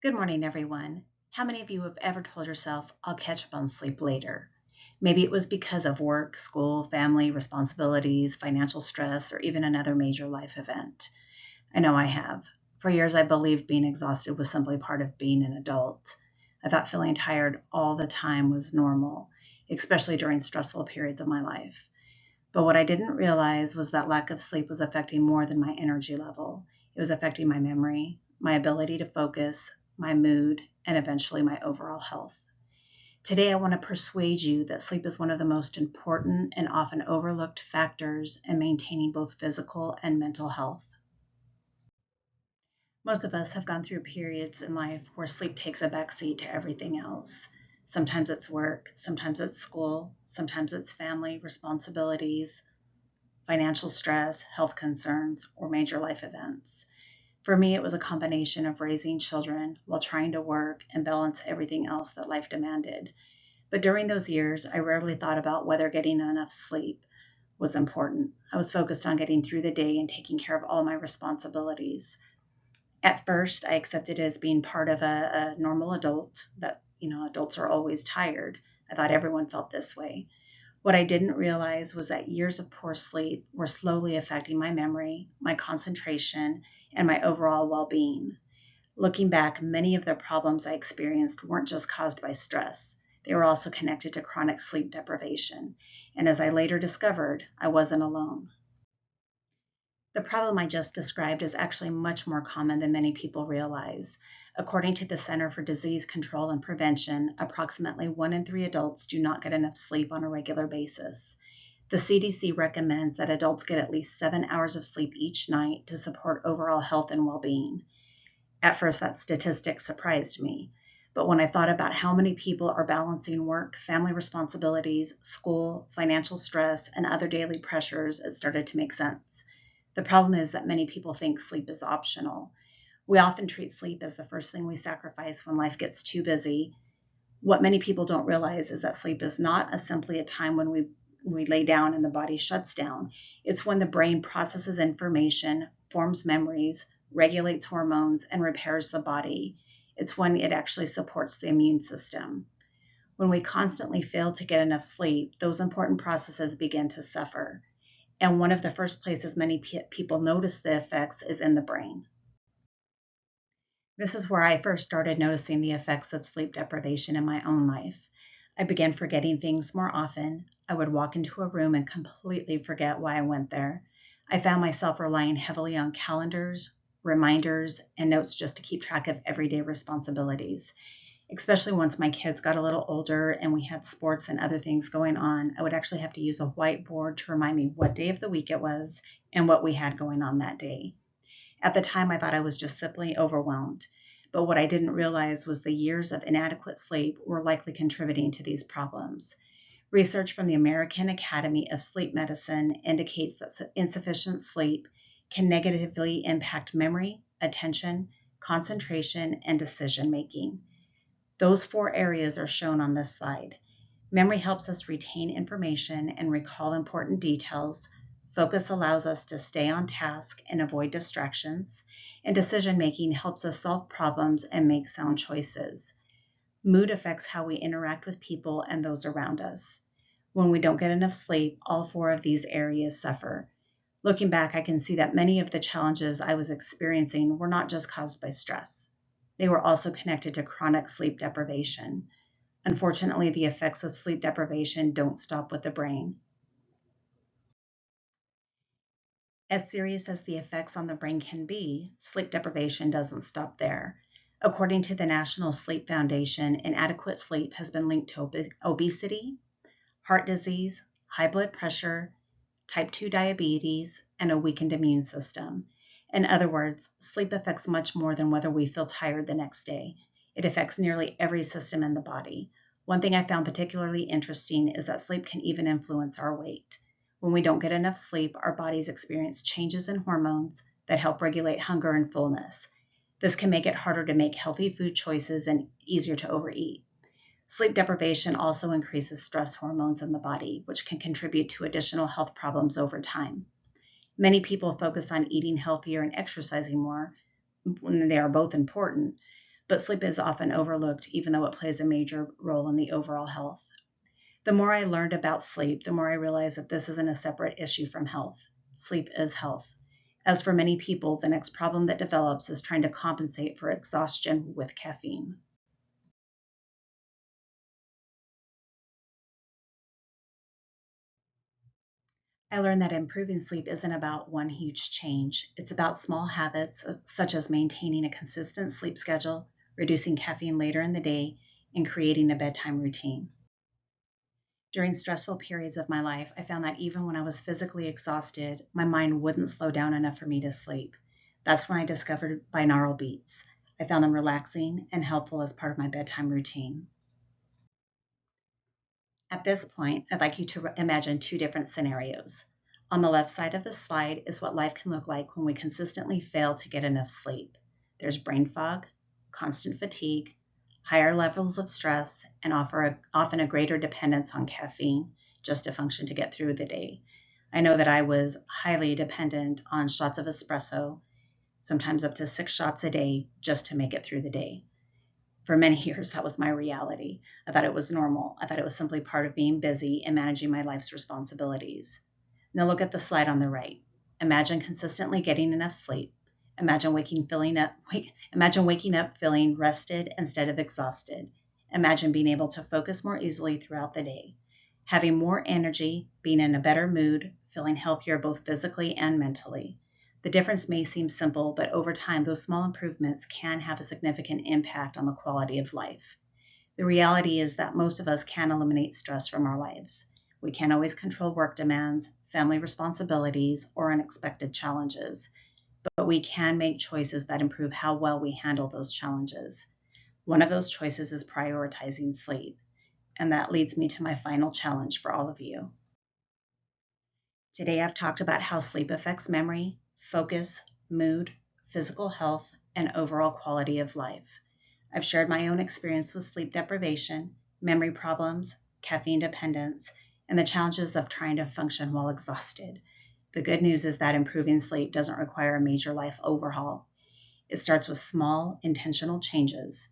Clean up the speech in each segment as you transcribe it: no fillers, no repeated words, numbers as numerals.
Good morning, everyone. How many of you have ever told yourself, I'll catch up on sleep later? Maybe it was because of work, school, family, responsibilities, financial stress, or even another major life event. I know I have. For years, I believed being exhausted was simply part of being an adult. I thought feeling tired all the time was normal, especially during stressful periods of my life. But what I didn't realize was that lack of sleep was affecting more than my energy level. It was affecting my memory, my ability to focus, my mood, and eventually my overall health. Today, I want to persuade you that sleep is one of the most important and often overlooked factors in maintaining both physical and mental health. Most of us have gone through periods in life where sleep takes a backseat to everything else. Sometimes it's work, sometimes it's school, sometimes it's family responsibilities, financial stress, health concerns, or major life events. For me, it was a combination of raising children while trying to work and balance everything else that life demanded. But during those years, I rarely thought about whether getting enough sleep was important. I was focused on getting through the day and taking care of all my responsibilities. At first, I accepted it as being part of a normal adult, that, adults are always tired. I thought everyone felt this way. What I didn't realize was that years of poor sleep were slowly affecting my memory, my concentration, and my overall well being. Looking back, many of the problems I experienced weren't just caused by stress, they were also connected to chronic sleep deprivation. And as I later discovered, I wasn't alone. The problem I just described is actually much more common than many people realize. According to the Center for Disease Control and Prevention, approximately 1 in 3 adults do not get enough sleep on a regular basis. The CDC recommends that adults get at least 7 hours of sleep each night to support overall health and well being. At first, that statistic surprised me. But when I thought about how many people are balancing work, family responsibilities, school, financial stress, and other daily pressures, it started to make sense. The problem is that many people think sleep is optional. We often treat sleep as the first thing we sacrifice when life gets too busy. What many people don't realize is that sleep is not simply a time when we lay down and the body shuts down. It's when the brain processes information, forms memories, regulates hormones, and repairs the body. It's when it actually supports the immune system. When we constantly fail to get enough sleep, those important processes begin to suffer. And one of the first places many people notice the effects is in the brain. This is where I first started noticing the effects of sleep deprivation in my own life. I began forgetting things more often. I would walk into a room and completely forget why I went there. I found myself relying heavily on calendars, reminders, and notes just to keep track of everyday responsibilities. Especially once my kids got a little older and we had sports and other things going on, I would actually have to use a whiteboard to remind me what day of the week it was and what we had going on that day. At the time, I thought I was just simply overwhelmed. But what I didn't realize was the years of inadequate sleep were likely contributing to these problems. Research from the American Academy of Sleep Medicine indicates that insufficient sleep can negatively impact memory, attention, concentration, and decision making. Those 4 areas are shown on this slide. Memory helps us retain information and recall important details. Focus allows us to stay on task and avoid distractions. And decision making helps us solve problems and make sound choices. Mood affects how we interact with people and those around us. When we don't get enough sleep, all 4 of these areas suffer. Looking back, I can see that many of the challenges I was experiencing were not just caused by stress. They were also connected to chronic sleep deprivation. Unfortunately, the effects of sleep deprivation don't stop with the brain. As serious as the effects on the brain can be, sleep deprivation doesn't stop there. According to the National Sleep Foundation, inadequate sleep has been linked to obesity, heart disease, high blood pressure, type 2 diabetes, and a weakened immune system. In other words, sleep affects much more than whether we feel tired the next day. It affects nearly every system in the body. One thing I found particularly interesting is that sleep can even influence our weight. When we don't get enough sleep, our bodies experience changes in hormones that help regulate hunger and fullness. This can make it harder to make healthy food choices and easier to overeat. Sleep deprivation also increases stress hormones in the body, which can contribute to additional health problems over time. Many people focus on eating healthier and exercising more, when they are both important, but sleep is often overlooked even though it plays a major role in the overall health. The more I learned about sleep, the more I realized that this isn't a separate issue from health. Sleep is health. As for many people, the next problem that develops is trying to compensate for exhaustion with caffeine. I learned that improving sleep isn't about one huge change. It's about small habits such as maintaining a consistent sleep schedule, reducing caffeine later in the day, and creating a bedtime routine. During stressful periods of my life, I found that even when I was physically exhausted, my mind wouldn't slow down enough for me to sleep. That's when I discovered binaural beats. I found them relaxing and helpful as part of my bedtime routine. At this point, I'd like you to imagine two different scenarios. On the left side of the slide is what life can look like when we consistently fail to get enough sleep. There's brain fog, constant fatigue, higher levels of stress, and often a greater dependence on caffeine just to function to get through the day. I know that I was highly dependent on shots of espresso, sometimes up to 6 shots a day, just to make it through the day. For many years, that was my reality. I thought it was normal. I thought it was simply part of being busy and managing my life's responsibilities. Now look at the slide on the right. Imagine consistently getting enough sleep. Imagine waking up feeling rested instead of exhausted. Imagine being able to focus more easily throughout the day. Having more energy, being in a better mood, feeling healthier both physically and mentally. The difference may seem simple, but over time, those small improvements can have a significant impact on the quality of life. The reality is that most of us can't eliminate stress from our lives. We can't always control work demands, family responsibilities, or unexpected challenges, but we can make choices that improve how well we handle those challenges. One of those choices is prioritizing sleep, and that leads me to my final challenge for all of you. Today, I've talked about how sleep affects memory, focus, mood, physical health, and overall quality of life. I've shared my own experience with sleep deprivation, memory problems, caffeine dependence, and the challenges of trying to function while exhausted. The good news is that improving sleep doesn't require a major life overhaul. It starts with small, intentional changes.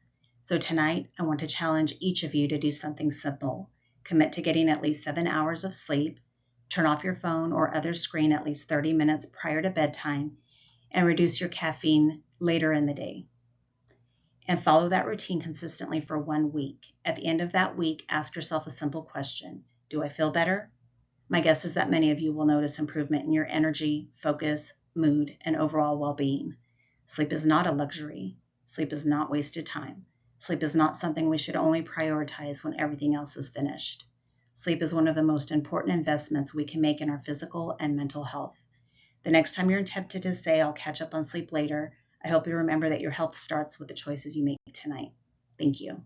So tonight, I want to challenge each of you to do something simple. Commit to getting at least 7 hours of sleep, turn off your phone or other screen at least 30 minutes prior to bedtime, and reduce your caffeine later in the day. And follow that routine consistently for 1 week. At the end of that week, ask yourself a simple question. Do I feel better? My guess is that many of you will notice improvement in your energy, focus, mood, and overall well-being. Sleep is not a luxury. Sleep is not wasted time. Sleep is not something we should only prioritize when everything else is finished. Sleep is one of the most important investments we can make in our physical and mental health. The next time you're tempted to say, I'll catch up on sleep later, I hope you remember that your health starts with the choices you make tonight. Thank you.